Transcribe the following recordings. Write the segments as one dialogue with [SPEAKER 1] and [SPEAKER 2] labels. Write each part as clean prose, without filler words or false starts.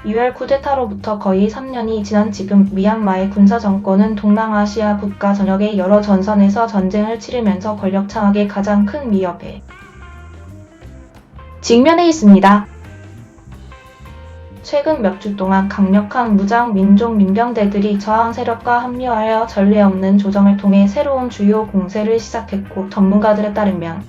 [SPEAKER 1] 2월 쿠데타로부터 거의 3년이 지난 지금 미얀마의 군사정권은 동남아시아 국가 전역의 여러 전선에서 전쟁을 치르면서 권력 장악의 가장 큰 위협에 직면해 있습니다. 최근 몇 주 동안 강력한 무장 민족 민병대들이 저항 세력과 합류하여 전례 없는 조정을 통해 새로운 주요 공세를 시작했고, 전문가들에 따르면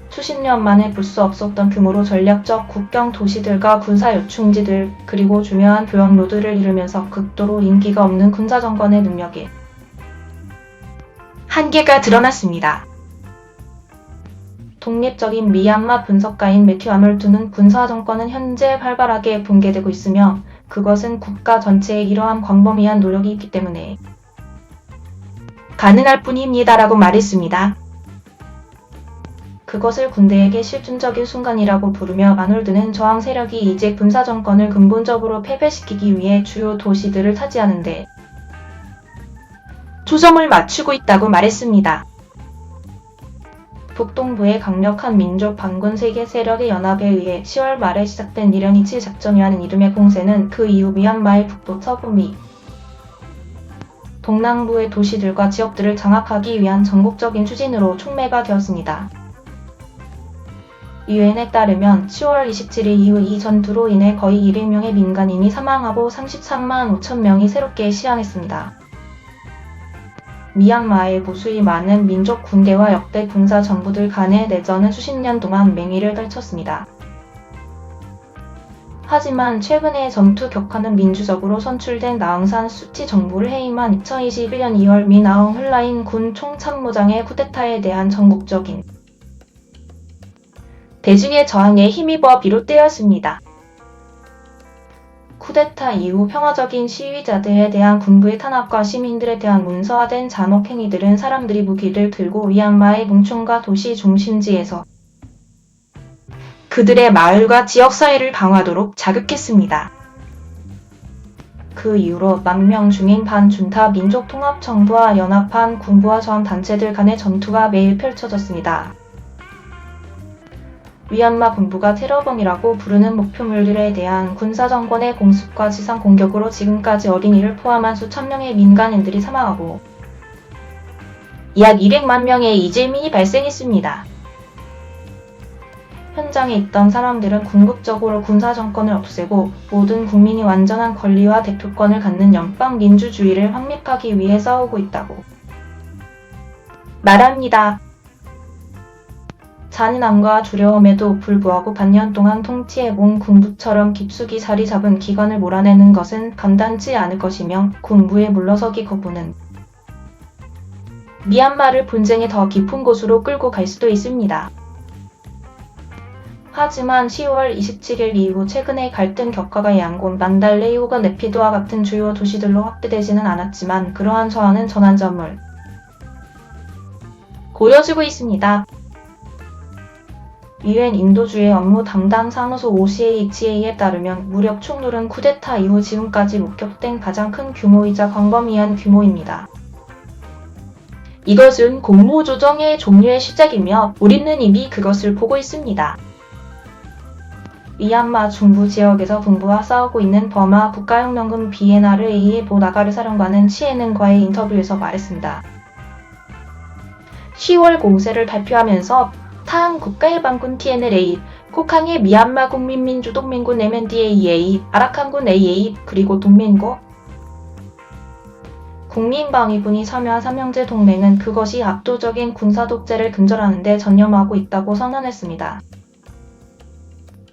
[SPEAKER 1] 수십 년 만에 볼 수 없었던 규모로 전략적 국경 도시들과 군사 요충지들, 그리고 중요한 교역 로드를 이루면서 극도로 인기가 없는 군사정권의 능력에 한계가 드러났습니다. 독립적인 미얀마 분석가인 매튜 아몰투는 군사정권은 현재 활발하게 붕괴되고 있으며, 그것은 국가 전체의 이러한 광범위한 노력이 있기 때문에 가능할 뿐입니다라고 말했습니다. 그것을 군대에게 실존적인 순간이라고 부르며 아놀드는 저항 세력이 이제 군사정권을 근본적으로 패배시키기 위해 주요 도시들을 차지하는데 초점을 맞추고 있다고 말했습니다. 북동부의 강력한 민족 반군 세계 세력의 연합에 의해 10월 말에 시작된 이련이치 작전이라는 이름의 공세는 그 이후 미얀마의 북부, 서부 및 동남부의 도시들과 지역들을 장악하기 위한 전국적인 추진으로 촉매가 되었습니다. 유엔에 따르면 10월 27일 이후 이 전투로 인해 거의 200명의 민간인이 사망하고 33만 5천 명이 새롭게 시향했습니다. 미얀마의 보수의 많은 민족 군대와 역대 군사 정부들 간의 내전은 수십 년 동안 맹위를 떨쳤습니다. 하지만 최근의 전투 격화는 민주적으로 선출된 나응산 수치 정부를 해임한 2021년 2월 민 아웅 hlaing 군 총참모장의 쿠데타에 대한 전국적인 대중의 저항에 힘입어 비롯되었습니다. 쿠데타 이후 평화적인 시위자들에 대한 군부의 탄압과 시민들에 대한 문서화된 잔혹 행위들은 사람들이 무기를 들고 미얀마의 농촌과 도시 중심지에서 그들의 마을과 지역사회를 방어하도록 자극했습니다. 그 이후로 만 명 중인 반준타 민족통합정부와 연합한 군부와 저항 단체들 간의 전투가 매일 펼쳐졌습니다. 미얀마 군부가 테러범이라고 부르는 목표물들에 대한 군사정권의 공습과 지상 공격으로 지금까지 어린이를 포함한 수천 명의 민간인들이 사망하고 약 200만 명의 이재민이 발생했습니다. 현장에 있던 사람들은 궁극적으로 군사정권을 없애고 모든 국민이 완전한 권리와 대표권을 갖는 연방민주주의를 확립하기 위해 싸우고 있다고 말합니다. 잔인함과 두려움에도 불구하고 반년 동안 통치해본 군부처럼 깊숙이 자리 잡은 기관을 몰아내는 것은 간단치 않을 것이며, 군부의 물러서기 거부는 미얀마를 분쟁의 더 깊은 곳으로 끌고 갈 수도 있습니다. 하지만 10월 27일 이후 최근의 갈등 격화가 양곤, 만달레이 혹은 네피도와 같은 주요 도시들로 확대되지는 않았지만 그러한 저항은 전환점을 보여주고 있습니다. 유엔 인도주의 업무 담당 사무소 OCHA에 따르면 무력 충돌은 쿠데타 이후 지금까지 목격된 가장 큰 규모이자 광범위한 규모입니다. 이것은 공무조정의 종료의 시작이며 우리는 이미 그것을 보고 있습니다. 미얀마 중부 지역에서 군부와 싸우고 있는 버마 국가혁명군 BNRA의 보 나가르 사령관은 CNN과의 인터뷰에서 말했습니다. 10월 공세를 발표하면서 타항 국가해방군 TNLA, 코캉의 미얀마 국민민주동맹군 MNDAA, 아라칸군 AA, 그리고 동맹국 국민방위군이 참여한 삼형제 동맹은 그것이 압도적인 군사독재를 근절하는 데 전념하고 있다고 선언했습니다.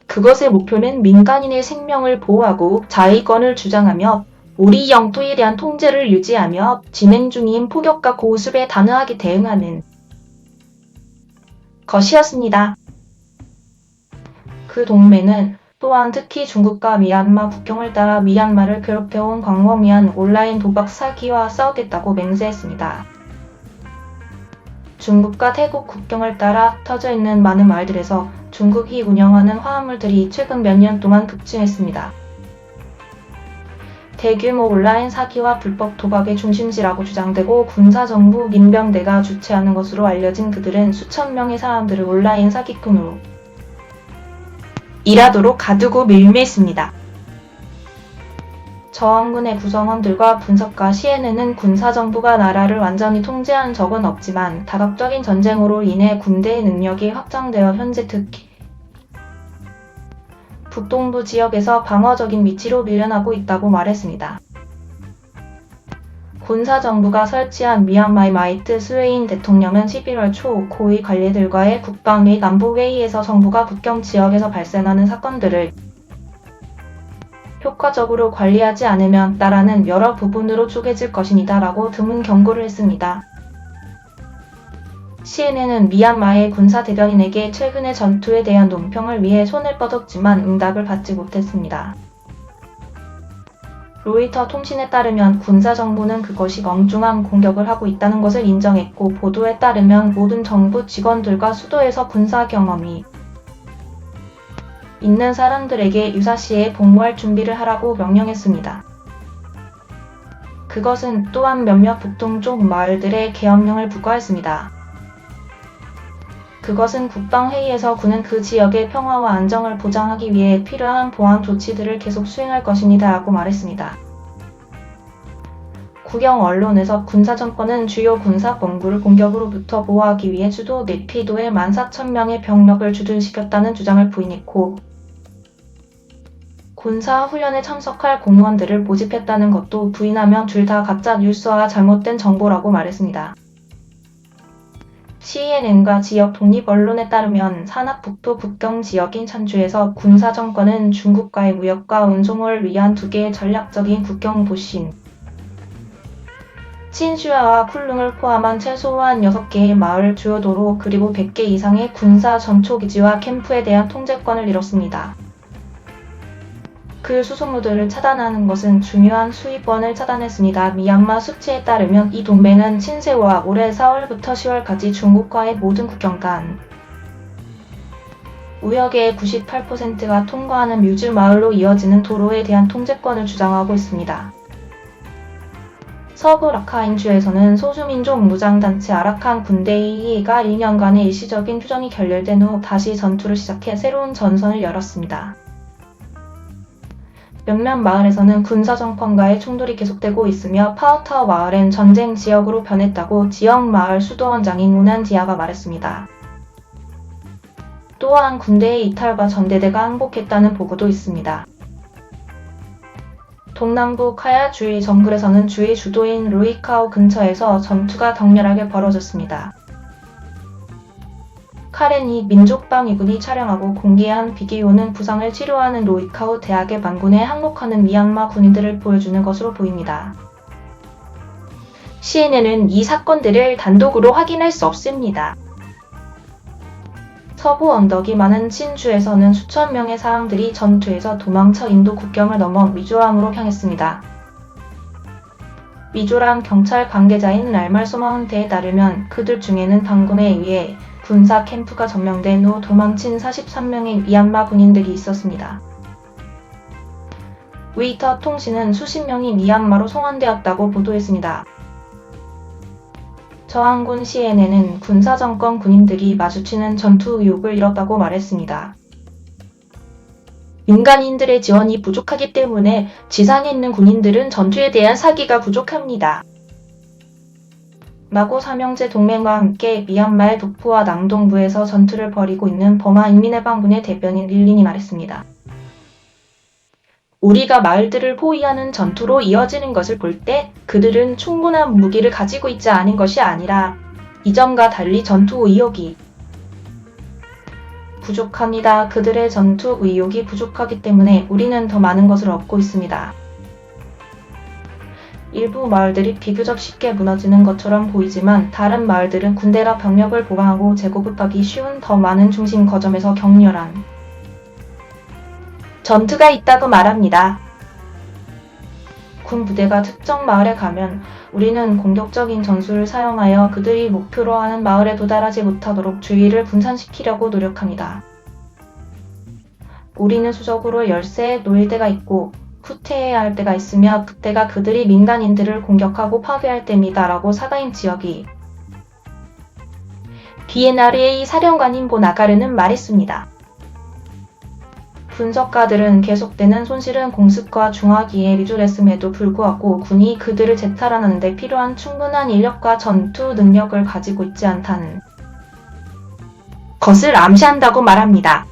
[SPEAKER 1] 그것의 목표는 민간인의 생명을 보호하고 자위권을 주장하며 우리 영토에 대한 통제를 유지하며 진행 중인 폭격과 고수에 단호하게 대응하는 것이었습니다. 그 동맹은 또한 특히 중국과 미얀마 국경을 따라 미얀마를 괴롭혀온 광범위한 온라인 도박 사기와 싸우겠다고 맹세했습니다. 중국과 태국 국경을 따라 흩어져 있는 많은 마을들에서 중국이 운영하는 화합물들이 최근 몇 년 동안 급증했습니다. 대규모 온라인 사기와 불법 도박의 중심지라고 주장되고 군사정부 민병대가 주최하는 것으로 알려진 그들은 수천 명의 사람들을 온라인 사기꾼으로 일하도록 가두고 밀매했습니다. 저항군의 구성원들과 분석가 CNN은 군사정부가 나라를 완전히 통제한 적은 없지만 다각적인 전쟁으로 인해 군대의 능력이 확장되어 현재 특히 북동부 지역에서 방어적인 위치로 밀려나고 있다고 말했습니다. 군사정부가 설치한 미얀마의 마이트 스웨인 대통령은 11월 초 고위 관리들과의 국방 및 안보회의에서 정부가 국경 지역에서 발생하는 사건들을 효과적으로 관리하지 않으면 나라는 여러 부분으로 쪼개질 것입니다 라고 드문 경고를 했습니다. CNN은 미얀마의 군사대변인에게 최근의 전투에 대한 논평을 위해 손을 뻗었지만 응답을 받지 못했습니다. 로이터 통신에 따르면 군사정부는 그것이 멍중한 공격을 하고 있다는 것을 인정했고 보도에 따르면 모든 정부 직원들과 수도에서 군사 경험이 있는 사람들에게 유사시에 복무할 준비를 하라고 명령했습니다. 그것은 또한 몇몇 북동쪽 마을들의 계엄령을 부과했습니다. 그것은 국방회의에서 군은 그 지역의 평화와 안정을 보장하기 위해 필요한 보안 조치들을 계속 수행할 것입니다 라고 말했습니다. 국영 언론에서 군사정권은 주요 군사본부를 공격으로부터 보호하기 위해 수도 네피도에 14,000명의 병력을 주둔시켰다는 주장을 부인했고 군사훈련에 참석할 공무원들을 모집했다는 것도 부인하며 둘 다 가짜 뉴스와 잘못된 정보라고 말했습니다. CNN과 지역 독립 언론에 따르면 산악북도 국경 지역인 찬주에서 군사정권은 중국과의 무역과 운송을 위한 2개의 전략적인 국경 보신 친슈아와 쿨룽을 포함한 최소한 6개의 마을 주요 도로 그리고 100개 이상의 군사 전초기지와 캠프에 대한 통제권을 잃었습니다. 그 수송로들을 차단하는 것은 중요한 수입원을 차단했습니다. 미얀마 수치에 따르면 이 동맹은 신세와 올해 4월부터 10월까지 중국과의 모든 국경간 우역의 98%가 통과하는 뮤즈 마을로 이어지는 도로에 대한 통제권을 주장하고 있습니다. 서부 라카인주에서는 소수민족 무장단체 아라칸 군대가 1년간의 일시적인 휴전이 결렬된 후 다시 전투를 시작해 새로운 전선을 열었습니다. 몇몇 마을에서는 군사정권과의 충돌이 계속되고 있으며 파우타오 마을은 전쟁 지역으로 변했다고 지역 마을 수도원장인 우난디아가 말했습니다. 또한 군대의 이탈과 전대대가 항복했다는 보고도 있습니다. 동남부 카야주의 정글에서는 주의 주도인 루이카오 근처에서 전투가 격렬하게 벌어졌습니다. 카렌이 민족방위군이 촬영하고 공개한 비디오는 부상을 치료하는 로이카오 대학의 반군에 항복하는 미얀마 군인들을 보여주는 것으로 보입니다. CNN은 이 사건들을 단독으로 확인할 수 없습니다. 서부 언덕이 많은 친주에서는 수천 명의 사람들이 전투에서 도망쳐 인도 국경을 넘어 미조람으로 향했습니다. 미조람 경찰 관계자인 랄말소마훈테에 따르면 그들 중에는 반군에 의해 군사 캠프가 점령된 후 도망친 43명의 미얀마 군인들이 있었습니다. 위터 통신은 수십 명이 미얀마로 송환되었다고 보도했습니다. 저항군 CNN은 군사정권 군인들이 마주치는 전투 의욕을 잃었다고 말했습니다. 민간인들의 지원이 부족하기 때문에 지상에 있는 군인들은 전투에 대한 사기가 부족합니다. 마고 삼형제 동맹과 함께 미얀마의 북부와 남동부에서 전투를 벌이고 있는 버마 인민해방군의 대변인 릴린이 말했습니다. 우리가 마을들을 포위하는 전투로 이어지는 것을 볼 때 그들은 충분한 무기를 가지고 있지 않은 것이 아니라 이전과 달리 전투 의욕이 부족합니다. 그들의 전투 의욕이 부족하기 때문에 우리는 더 많은 것을 얻고 있습니다. 일부 마을들이 비교적 쉽게 무너지는 것처럼 보이지만 다른 마을들은 군대가 병력을 보강하고 재고급하기 쉬운 더 많은 중심 거점에서 격렬한 전투가 있다고 말합니다. 군 부대가 특정 마을에 가면 우리는 공격적인 전술을 사용하여 그들이 목표로 하는 마을에 도달하지 못하도록 주의를 분산시키려고 노력합니다. 우리는 수적으로 열세에 놓일 때가 있고 후퇴해야 할 때가 있으며 그때가 그들이 민간인들을 공격하고 파괴할 때입니다. 라고 사가임 지역이 DNR의 사령관인 보나가르는 말했습니다. 분석가들은 계속되는 손실은 공습과 중화기에 미줄했음에도 불구하고 군이 그들을 재탈환하는 데 필요한 충분한 인력과 전투 능력을 가지고 있지 않다는 것을 암시한다고 말합니다.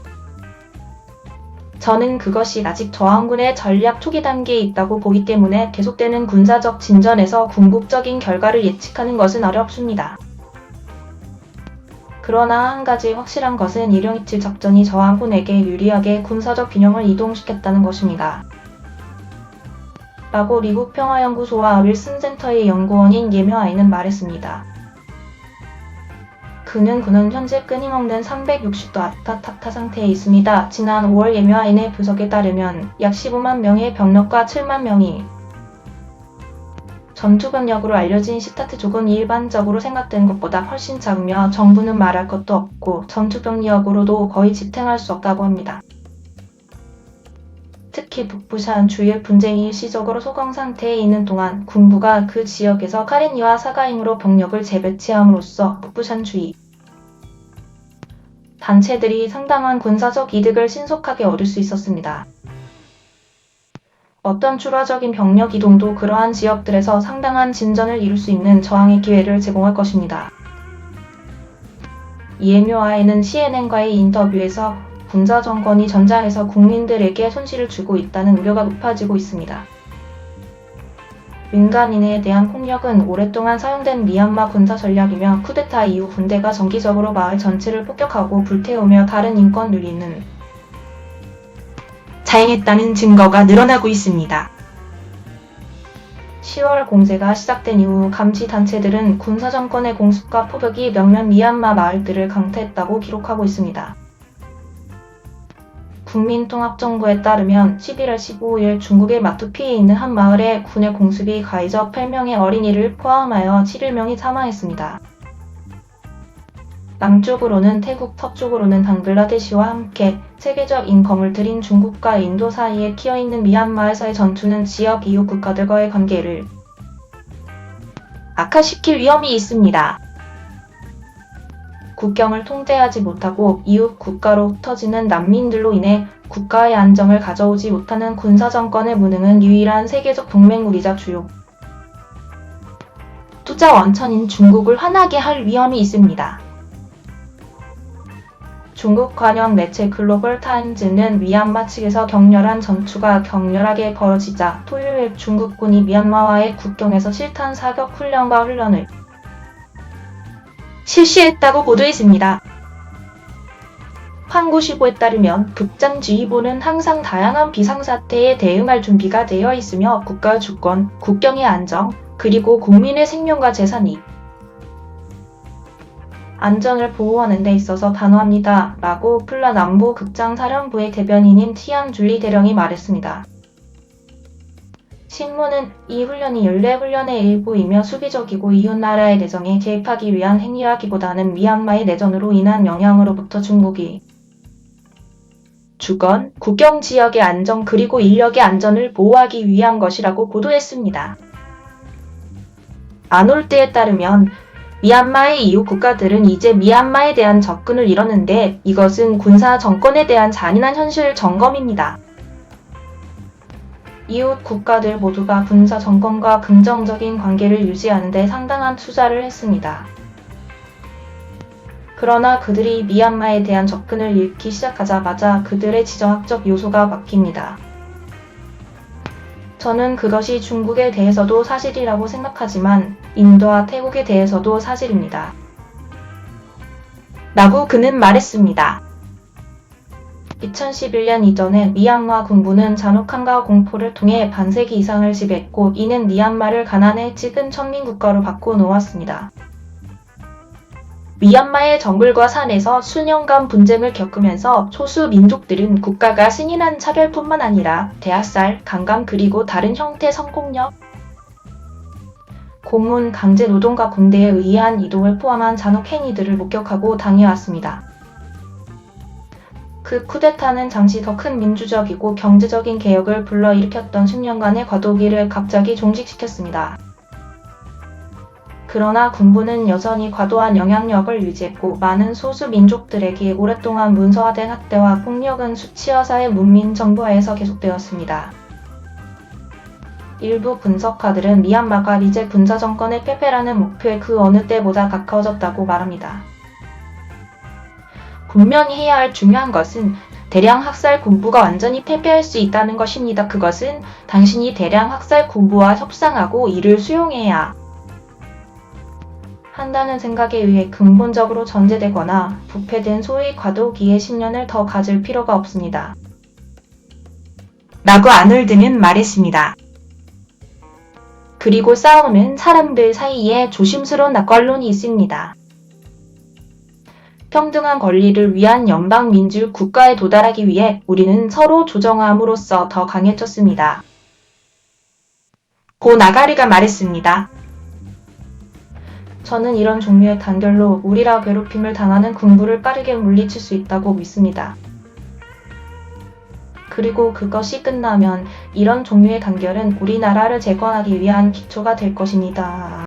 [SPEAKER 1] 저는 그것이 아직 저항군의 전략 초기 단계에 있다고 보기 때문에 계속되는 군사적 진전에서 궁극적인 결과를 예측하는 것은 어렵습니다. 그러나 한 가지 확실한 것은 일용이치 작전이 저항군에게 유리하게 군사적 균형을 이동시켰다는 것입니다. 라고 미국 평화연구소와 윌슨 센터의 연구원인 예묘아이는 말했습니다. 그는 현재 끊임없는 360도 아타타타 상태에 있습니다. 지난 5월 예묘아인의 분석에 따르면 약 15만 명의 병력과 7만 명이 전투병력으로 알려진 시타트족은 일반적으로 생각되는 것보다 훨씬 작으며 정부는 말할 것도 없고 전투병력으로도 거의 지탱할 수 없다고 합니다. 특히 북부샨 주의 분쟁이 일시적으로 소강 상태에 있는 동안 군부가 그 지역에서 카레니와 사가잉으로 병력을 재배치함으로써 북부샨 주의 단체들이 상당한 군사적 이득을 신속하게 얻을 수 있었습니다. 어떤 추가적인 병력 이동도 그러한 지역들에서 상당한 진전을 이룰 수 있는 저항의 기회를 제공할 것입니다. 예묘아이는 CNN과의 인터뷰에서 군사 정권이 전장에서 국민들에게 손실을 주고 있다는 우려가 높아지고 있습니다. 민간인에 대한 폭력은 오랫동안 사용된 미얀마 군사 전략이며 쿠데타 이후 군대가 정기적으로 마을 전체를 폭격하고 불태우며 다른 인권 누리는 자행했다는 증거가 늘어나고 있습니다. 10월 공세가 시작된 이후 감시 단체들은 군사 정권의 공습과 포격이 몇몇 미얀마 마을들을 강타했다고 기록하고 있습니다. 국민통합정부에 따르면 11월 15일 중국의 마투피에 있는 한 마을에 군의 공습이 가해져 8명의 어린이를 포함하여 7명이 사망했습니다. 남쪽으로는 태국, 서쪽으로는 방글라데시와 함께 세계적 인컴을 들인 중국과 인도 사이에 끼어있는 미얀마에서의 전투는 지역 이웃 국가들과의 관계를 악화시킬 위험이 있습니다. 국경을 통제하지 못하고 이웃 국가로 흩어지는 난민들로 인해 국가의 안정을 가져오지 못하는 군사정권의 무능은 유일한 세계적 동맹국이자 주요 투자 원천인 중국을 화나게 할 위험이 있습니다. 중국 관영 매체 글로벌 타임즈는 미얀마 측에서 격렬하게 벌어지자 토요일 중국군이 미얀마와의 국경에서 실탄 사격 훈련과 훈련을 실시했다고 보도했습니다. 황구시보에 따르면 급장주의보는 항상 다양한 비상사태에 대응할 준비가 되어 있으며 국가 주권, 국경의 안정, 그리고 국민의 생명과 재산이 안전을 보호하는 데 있어서 단호합니다. 라고 플라 남부 극장사령부의 대변인인 티안 줄리 대령이 말했습니다. 신문은 이 훈련이 연례 훈련의 일부이며 수비적이고 이웃 나라의 내정에 개입하기 위한 행위라기보다는 미얀마의 내전으로 인한 영향으로부터 중국이 주권, 국경 지역의 안정 그리고 인력의 안전을 보호하기 위한 것이라고 보도했습니다. 아놀드에 따르면 미얀마의 이웃 국가들은 이제 미얀마에 대한 접근을 이뤘는데 이것은 군사 정권에 대한 잔인한 현실 점검입니다. 이웃 국가들 모두가 군사 정권과 긍정적인 관계를 유지하는 데 상당한 투자를 했습니다. 그러나 그들이 미얀마에 대한 접근을 잃기 시작하자마자 그들의 지정학적 요소가 바뀝니다. 저는 그것이 중국에 대해서도 사실이라고 생각하지만 인도와 태국에 대해서도 사실입니다. 라고 그는 말했습니다. 2011년 이전에 미얀마 군부는 잔혹함과 공포를 통해 반세기 이상을 지배했고 이는 미얀마를 가난에 찌든 천민국가로 바꿔놓았습니다. 미얀마의 정글과 산에서 수년간 분쟁을 겪으면서 소수 민족들은 국가가 승인한 차별뿐만 아니라 대학살, 강간 그리고 다른 형태 성폭력, 고문, 강제노동과 군대에 의한 이동을 포함한 잔혹 행위들을 목격하고 당해왔습니다. 그 쿠데타는 당시 더 큰 민주적이고 경제적인 개혁을 불러일으켰던 10년간의 과도기를 갑자기 종식시켰습니다. 그러나 군부는 여전히 과도한 영향력을 유지했고 많은 소수 민족들에게 오랫동안 문서화된 학대와 폭력은 수치화사의 문민 정부하에서 계속되었습니다. 일부 분석가들은 미얀마가 리제 군사 정권의 패배라는 목표에 그 어느 때보다 가까워졌다고 말합니다. 분명히 해야 할 중요한 것은 대량 학살 군부가 완전히 패배할 수 있다는 것입니다. 그것은 당신이 대량 학살 군부와 협상하고 이를 수용해야 한다는 생각에 의해 근본적으로 전제되거나 부패된 소위 과도기의 신념을 더 가질 필요가 없습니다. 라고 아놀드는 말했습니다. 그리고 싸우는 사람들 사이에 조심스러운 낙관론이 있습니다. 평등한 권리를 위한 연방민주 국가에 도달하기 위해 우리는 서로 조정함으로써 더 강해졌습니다. 고 나가르가 말했습니다. 저는 이런 종류의 단결로 우리라 괴롭힘을 당하는 군부를 빠르게 물리칠 수 있다고 믿습니다. 그리고 그것이 끝나면 이런 종류의 단결은 우리나라를 재건하기 위한 기초가 될 것입니다.